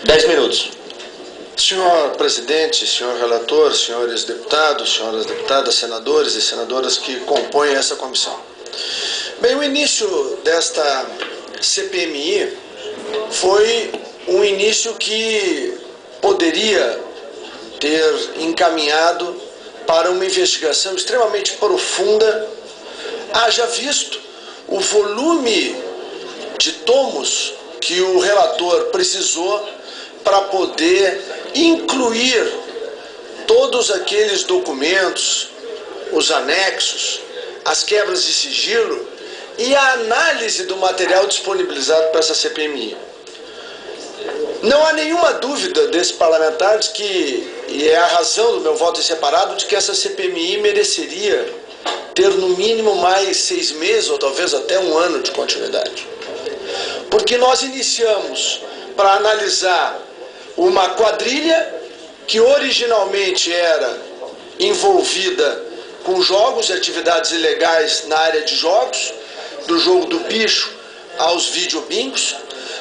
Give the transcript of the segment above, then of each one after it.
10 minutos. Senhor presidente, senhor relator, senhores deputados, senhoras deputadas, senadores e senadoras que compõem essa comissão. Bem, o início desta CPMI foi um início que poderia ter encaminhado para uma investigação extremamente profunda, haja visto o volume de tomos que o relator precisou para poder incluir todos aqueles documentos, os anexos, as quebras de sigilo e a análise do material disponibilizado para essa CPMI. Não há nenhuma dúvida desses parlamentares e é a razão do meu voto em separado, de que essa CPMI mereceria ter no mínimo mais 6 meses ou talvez até 1 ano de continuidade. Porque nós iniciamos para analisar uma quadrilha que originalmente era envolvida com jogos e atividades ilegais na área de jogos, do jogo do bicho aos videobingos,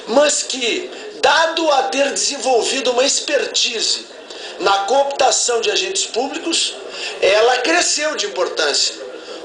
mas que, dado a ter desenvolvido uma expertise na cooptação de agentes públicos, ela cresceu de importância,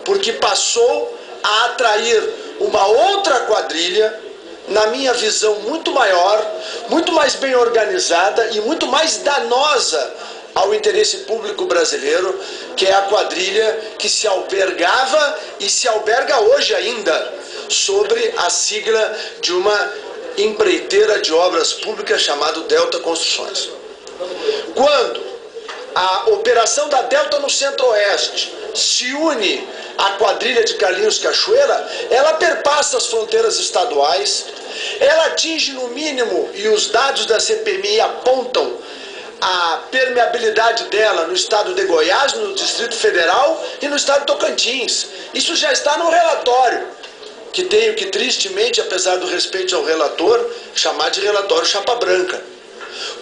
porque passou a atrair uma outra quadrilha, na minha visão, muito maior, muito mais bem organizada e muito mais danosa ao interesse público brasileiro, que é a quadrilha que se albergava e se alberga hoje ainda sobre a sigla de uma empreiteira de obras públicas chamada Delta Construções. Quando a operação da Delta no Centro-Oeste se une à quadrilha de Carlinhos Cachoeira, ela perpassa as fronteiras estaduais, ela atinge no mínimo, e os dados da CPMI apontam a permeabilidade dela no estado de Goiás, no Distrito Federal e no estado de Tocantins. Isso já está no relatório, que tenho que, tristemente, apesar do respeito ao relator, chamar de relatório chapa branca.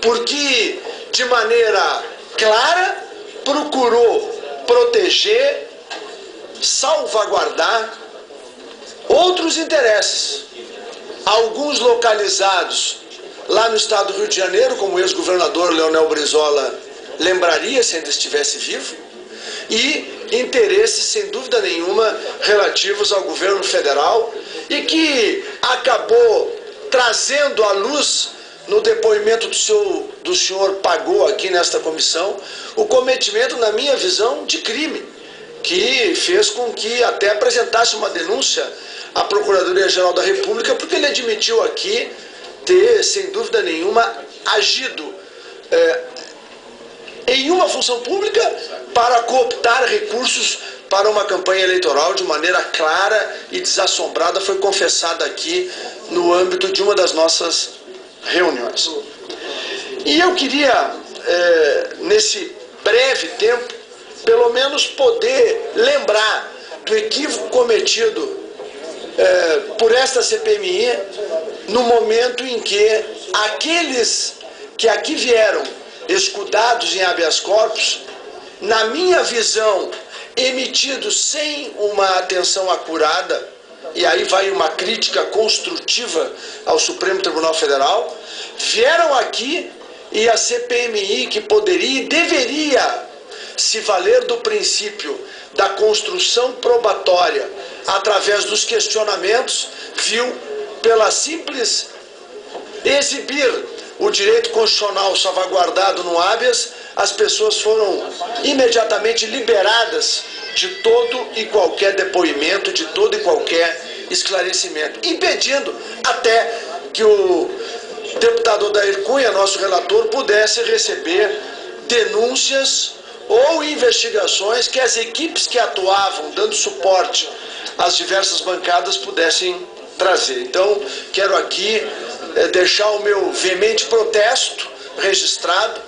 Porque, de maneira clara, procurou proteger, salvaguardar outros interesses, alguns localizados lá no estado do Rio de Janeiro, como o ex-governador Leonel Brizola lembraria se ainda estivesse vivo, e interesses, sem dúvida nenhuma, relativos ao governo federal, e que acabou trazendo à luz, no depoimento do senhor Pagô aqui nesta comissão, o cometimento, na minha visão, de crime, que fez com que até apresentasse uma denúncia à Procuradoria-Geral da República, porque ele admitiu aqui ter, sem dúvida nenhuma, agido em uma função pública para cooptar recursos para uma campanha eleitoral de maneira clara e desassombrada, foi confessada aqui no âmbito de uma das nossas reuniões. E eu queria, nesse breve tempo, pelo menos poder lembrar do equívoco cometido por esta CPMI no momento em que aqueles que aqui vieram escudados em habeas corpus, na minha visão, emitidos sem uma atenção acurada, e aí vai uma crítica construtiva ao Supremo Tribunal Federal, vieram aqui e a CPMI, que poderia e deveria se valer do princípio da construção probatória através dos questionamentos, viu, pela simples exibir o direito constitucional salvaguardado no habeas, as pessoas foram imediatamente liberadas de todo e qualquer depoimento, de todo e qualquer esclarecimento, impedindo até que o deputado Odair Cunha, nosso relator, pudesse receber denúncias ou investigações que as equipes que atuavam dando suporte às diversas bancadas pudessem trazer. Então, quero aqui deixar o meu veemente protesto registrado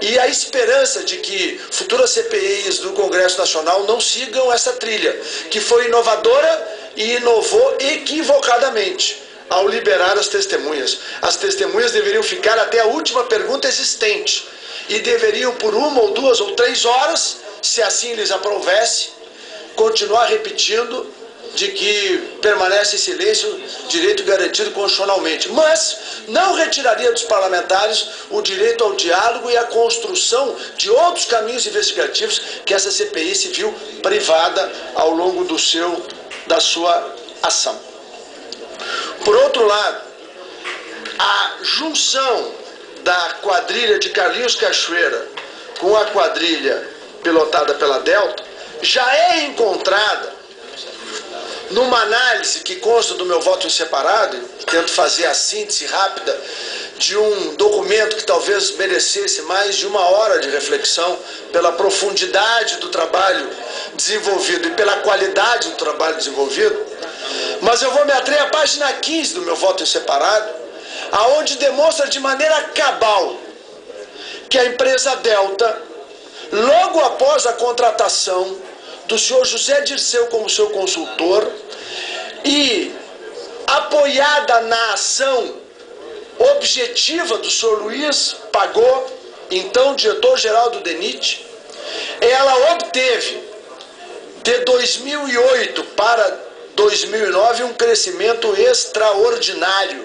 e a esperança de que futuras CPIs do Congresso Nacional não sigam essa trilha, que foi inovadora e inovou equivocadamente ao liberar as testemunhas. As testemunhas deveriam ficar até a última pergunta existente e deveriam, por 1 ou 2 ou 3 horas, se assim lhes aprovesse, continuar repetindo de que permanece em silêncio, direito garantido constitucionalmente, mas não retiraria dos parlamentares o direito ao diálogo e à construção de outros caminhos investigativos que essa CPI se viu privada ao longo da sua ação. Por outro lado, a junção da quadrilha de Carlinhos Cachoeira com a quadrilha pilotada pela Delta já é encontrada numa análise que consta do meu voto em separado, tento fazer a síntese rápida de um documento que talvez merecesse mais de 1 hora de reflexão pela profundidade do trabalho desenvolvido e pela qualidade do trabalho desenvolvido, mas eu vou me ater à página 15 do meu voto em separado, aonde demonstra de maneira cabal que a empresa Delta, logo após a contratação do senhor José Dirceu como seu consultor e apoiada na ação objetiva do senhor Luiz Pagô, então diretor-geral do DENIT, ela obteve de 2008 para 2009 um crescimento extraordinário.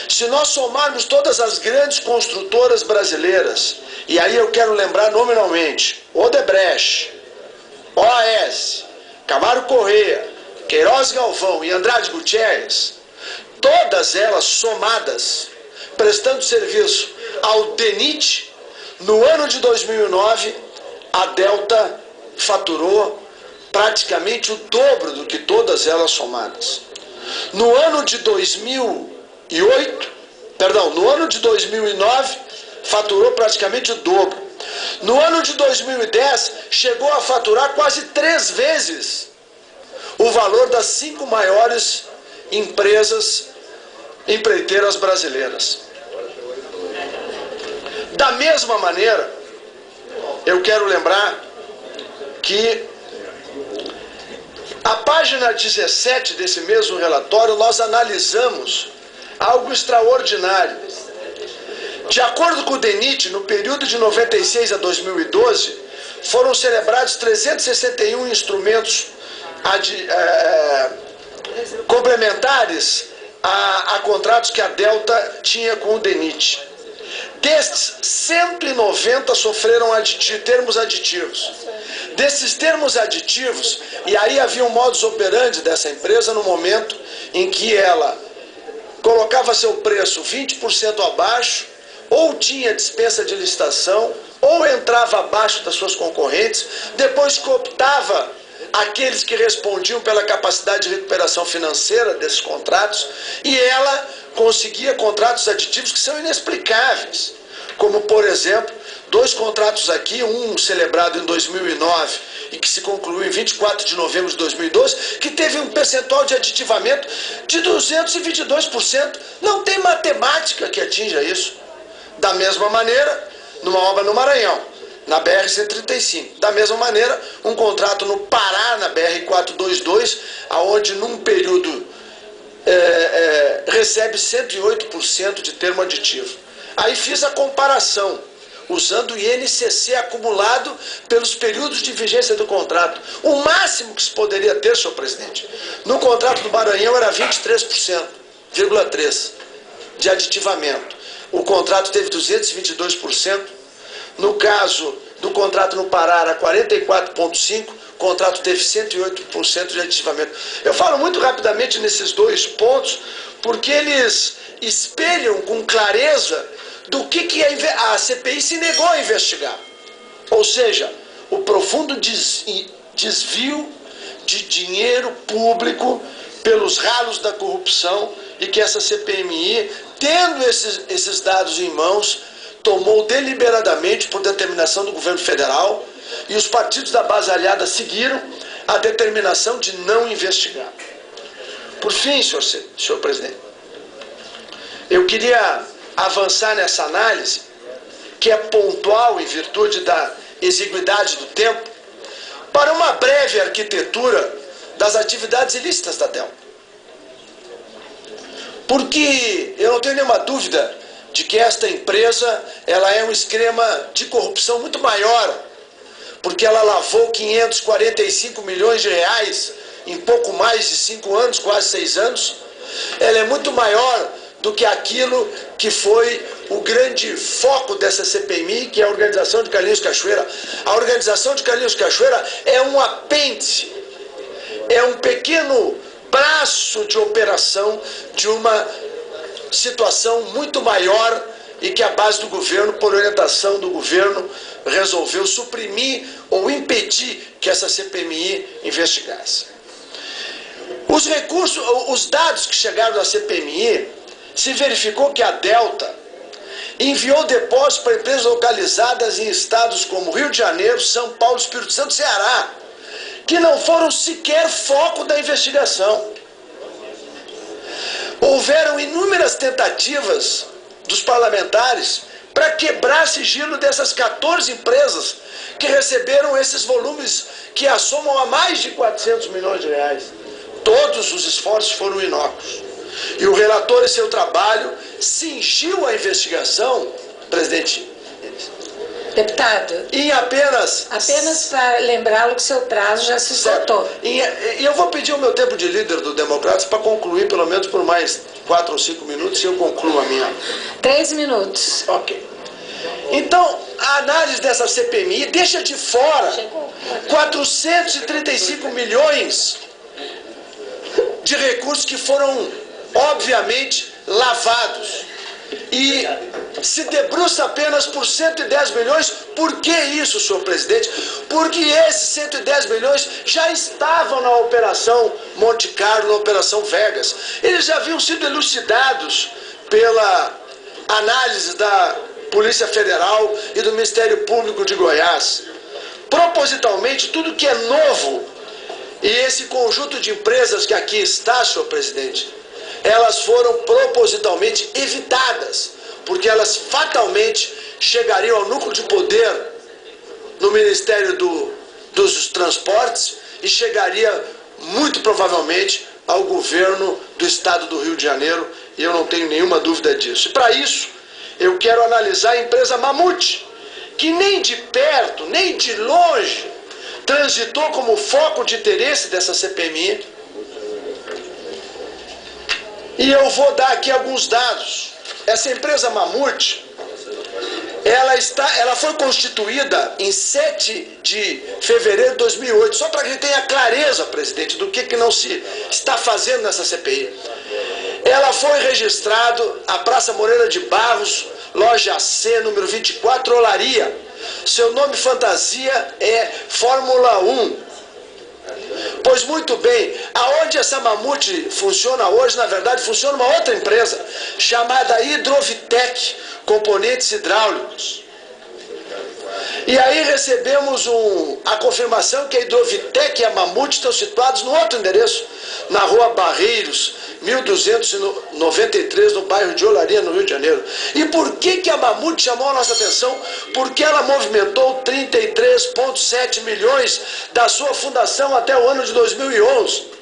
Se nós somarmos todas as grandes construtoras brasileiras, e aí eu quero lembrar nominalmente Odebrecht, OAS, Camargo Corrêa, Queiroz Galvão e Andrade Gutierrez, todas elas somadas, prestando serviço ao DENIT, no ano de 2009, a Delta faturou praticamente o dobro do que todas elas somadas. No ano de 2009, faturou praticamente o dobro. No ano de 2010, chegou a faturar quase 3 vezes o valor das 5 maiores empreiteiras brasileiras. Da mesma maneira, eu quero lembrar que a página 17 desse mesmo relatório nós analisamos algo extraordinário. De acordo com o DENIT, no período de 96 a 2012, foram celebrados 361 instrumentos complementares a contratos que a Delta tinha com o DENIT. Destes, 190 sofreram termos aditivos. Desses termos aditivos, e aí havia um modus operandi dessa empresa no momento em que ela colocava seu preço 20% abaixo, ou tinha dispensa de licitação, ou entrava abaixo das suas concorrentes, depois cooptava aqueles que respondiam pela capacidade de recuperação financeira desses contratos, e ela conseguia contratos aditivos que são inexplicáveis, como, por exemplo, 2 contratos aqui, um celebrado em 2009 e que se concluiu em 24 de novembro de 2012, que teve um percentual de aditivamento de 222%. Não tem matemática que atinja isso. Da mesma maneira, numa obra no Maranhão, na BR-135. Da mesma maneira, um contrato no Pará, na BR-422, aonde num período recebe 108% de termo aditivo. Aí fiz a comparação, usando o INCC acumulado pelos períodos de vigência do contrato. O máximo que se poderia ter, senhor presidente, no contrato do Maranhão era 23,3% de aditivamento. O contrato teve 222%. No caso do contrato no Pará, era 44,5%. O contrato teve 108% de aditivamento. Eu falo muito rapidamente nesses 2 pontos, porque eles espelham com clareza do que a CPI se negou a investigar. Ou seja, o profundo desvio de dinheiro público pelos ralos da corrupção, e que essa CPMI, tendo esses dados em mãos, tomou deliberadamente por determinação do governo federal, e os partidos da base aliada seguiram a determinação de não investigar. Por fim, senhor presidente, eu queria avançar nessa análise, que é pontual em virtude da exiguidade do tempo, para uma breve arquitetura das atividades ilícitas da Delta. Porque eu não tenho nenhuma dúvida de que esta empresa ela é um esquema de corrupção muito maior, porque ela lavou 545 milhões de reais em pouco mais de 5 anos, quase 6 anos, ela é muito maior do que aquilo que foi o grande foco dessa CPMI, que é a Organização de Carlinhos Cachoeira. A Organização de Carlinhos Cachoeira é um apêndice, é um pequeno braço de operação de uma situação muito maior e que a base do governo, por orientação do governo, resolveu suprimir ou impedir que essa CPMI investigasse. Os recursos, os dados que chegaram da CPMI, se verificou que a Delta enviou depósitos para empresas localizadas em estados como Rio de Janeiro, São Paulo, Espírito Santo e Ceará, que não foram sequer foco da investigação. Houveram inúmeras tentativas dos parlamentares para quebrar sigilo dessas 14 empresas que receberam esses volumes que assomam a mais de 400 milhões de reais. Todos os esforços foram inócuos. E o relator, em seu trabalho, cingiu a investigação, presidente. Deputado, em apenas para lembrá-lo que seu prazo já se esgotou. E eu vou pedir o meu tempo de líder do Democratas para concluir pelo menos por mais 4 ou 5 minutos e eu concluo a minha. 3 minutos. Ok. Então, a análise dessa CPMI deixa de fora 435 milhões de recursos que foram, obviamente, lavados. E se debruça apenas por 110 milhões. Por que isso, senhor presidente? Porque esses 110 milhões já estavam na Operação Monte Carlo, na Operação Vegas. Eles já haviam sido elucidados pela análise da Polícia Federal e do Ministério Público de Goiás. Propositalmente, tudo que é novo, e esse conjunto de empresas que aqui está, senhor presidente, elas foram propositalmente evitadas, porque elas fatalmente chegariam ao núcleo de poder no Ministério dos Transportes e chegaria muito provavelmente ao governo do estado do Rio de Janeiro, e eu não tenho nenhuma dúvida disso. E para isso, eu quero analisar a empresa Mamute, que nem de perto, nem de longe, transitou como foco de interesse dessa CPMI. E eu vou dar aqui alguns dados. Essa empresa Mamute, ela foi constituída em 7 de fevereiro de 2008, só para que a gente tenha clareza, presidente, do que não se está fazendo nessa CPI. Ela foi registrada à Praça Moreira de Barros, loja C, número 24, Olaria. Seu nome fantasia é Fórmula 1. Pois muito bem, aonde essa Mamute funciona hoje, na verdade, funciona uma outra empresa, chamada Hidrovitec, componentes hidráulicos. E aí recebemos a confirmação que a Hidrovitec e a Mamute estão situados no outro endereço, na rua Barreiros, 1293, no bairro de Olaria, no Rio de Janeiro. E por que a Mamute chamou a nossa atenção? Porque ela movimentou 33,7 milhões da sua fundação até o ano de 2011.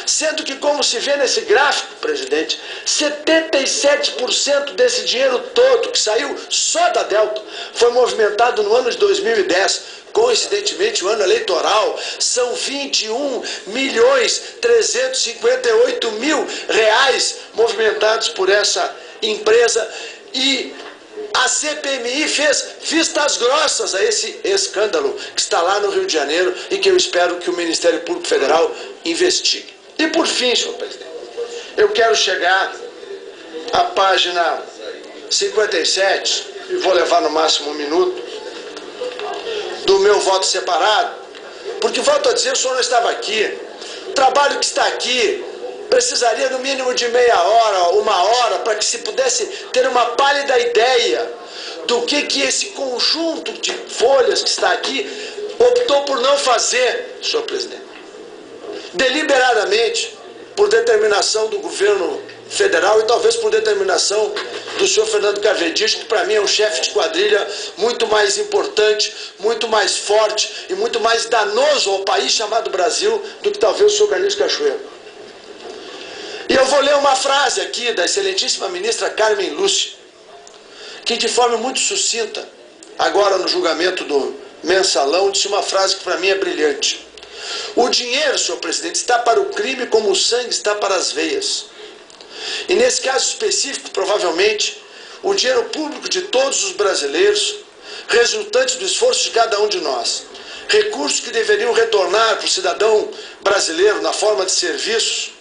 Sendo que, como se vê nesse gráfico, presidente, 77% desse dinheiro todo que saiu só da Delta foi movimentado no ano de 2010. Coincidentemente, o ano eleitoral, são 21.358.000 reais movimentados por essa empresa, e a CPMI fez vistas grossas a esse escândalo que está lá no Rio de Janeiro e que eu espero que o Ministério Público Federal investigue. E por fim, senhor presidente, eu quero chegar à página 57, e vou levar no máximo 1 minuto, do meu voto separado, porque volto a dizer, o senhor não estava aqui. O trabalho que está aqui precisaria no mínimo de meia hora, 1 hora, para que se pudesse ter uma pálida ideia do que esse conjunto de folhas que está aqui optou por não fazer, senhor presidente. Deliberadamente, por determinação do governo federal e talvez por determinação do senhor Fernando Cavendish, que para mim é um chefe de quadrilha muito mais importante, muito mais forte e muito mais danoso ao país chamado Brasil do que talvez o senhor Carlinhos Cachoeira. E eu vou ler uma frase aqui da excelentíssima ministra Carmen Lúcia, que de forma muito sucinta, agora no julgamento do Mensalão, disse uma frase que para mim é brilhante. O dinheiro, senhor presidente, está para o crime como o sangue está para as veias. E nesse caso específico, provavelmente, o dinheiro público de todos os brasileiros, resultante do esforço de cada um de nós, recursos que deveriam retornar para o cidadão brasileiro na forma de serviços,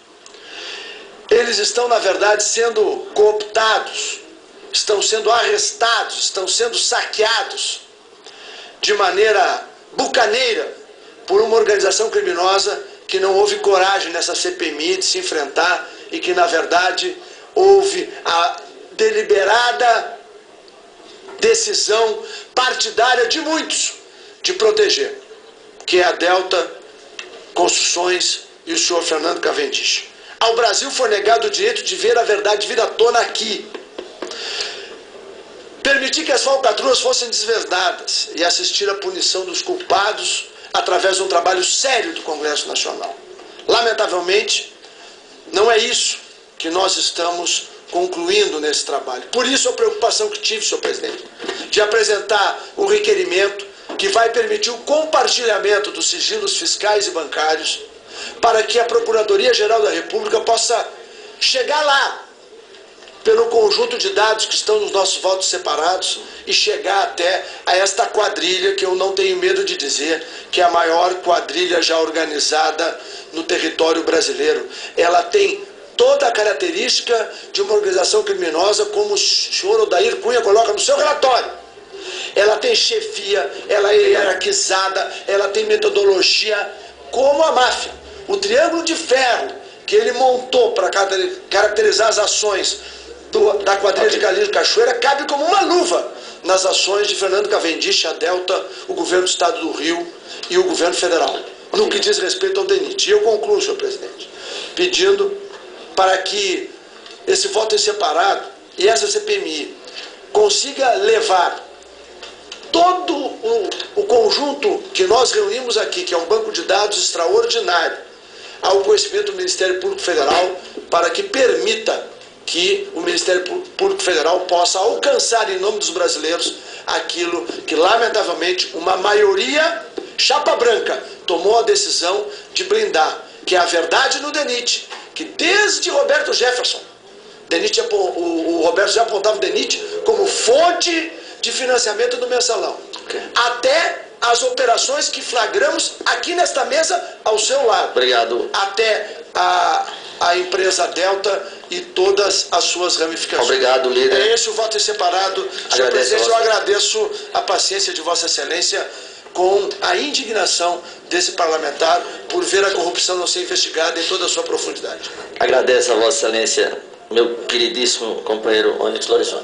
eles estão, na verdade, sendo cooptados, estão sendo arrestados, estão sendo saqueados de maneira bucaneira por uma organização criminosa que não houve coragem nessa CPMI de se enfrentar e que, na verdade, houve a deliberada decisão partidária de muitos de proteger, que é a Delta Construções e o senhor Fernando Cavendish. Ao Brasil foi negado o direito de ver a verdade vir à tona aqui. Permitir que as falcatruas fossem desvendadas e assistir à punição dos culpados através de um trabalho sério do Congresso Nacional. Lamentavelmente, não é isso que nós estamos concluindo nesse trabalho. Por isso a preocupação que tive, senhor presidente, de apresentar um requerimento que vai permitir o compartilhamento dos sigilos fiscais e bancários para que a Procuradoria-Geral da República possa chegar lá pelo conjunto de dados que estão nos nossos votos separados e chegar até a esta quadrilha que eu não tenho medo de dizer que é a maior quadrilha já organizada no território brasileiro. Ela tem toda a característica de uma organização criminosa, como o senhor Odair Cunha coloca no seu relatório. Ela tem chefia, ela é hierarquizada, ela tem metodologia como a máfia. O triângulo de ferro que ele montou para caracterizar as ações da quadrilha de Calil Cachoeira cabe como uma luva nas ações de Fernando Cavendish, a Delta, o governo do Estado do Rio e o governo federal, no que diz respeito ao DENIT. E eu concluo, senhor presidente, pedindo para que esse voto em separado e essa CPMI consiga levar todo o conjunto que nós reunimos aqui, que é um banco de dados extraordinário, ao conhecimento do Ministério Público Federal, para que permita que o Ministério Público Federal possa alcançar em nome dos brasileiros aquilo que, lamentavelmente, uma maioria chapa branca tomou a decisão de blindar, que é a verdade no DENIT, que desde Roberto Jefferson, o Roberto já apontava o DENIT como fonte de financiamento do mensalão, até as operações que flagramos aqui nesta mesa ao seu lado. Obrigado. Até a empresa Delta e todas as suas ramificações. Obrigado, líder. É esse o voto em separado. Senhor presidente, eu agradeço a paciência de Vossa Excelência com a indignação desse parlamentar por ver a corrupção não ser investigada em toda a sua profundidade. Agradeço a Vossa Excelência, meu queridíssimo companheiro Onyx Lorenzoni.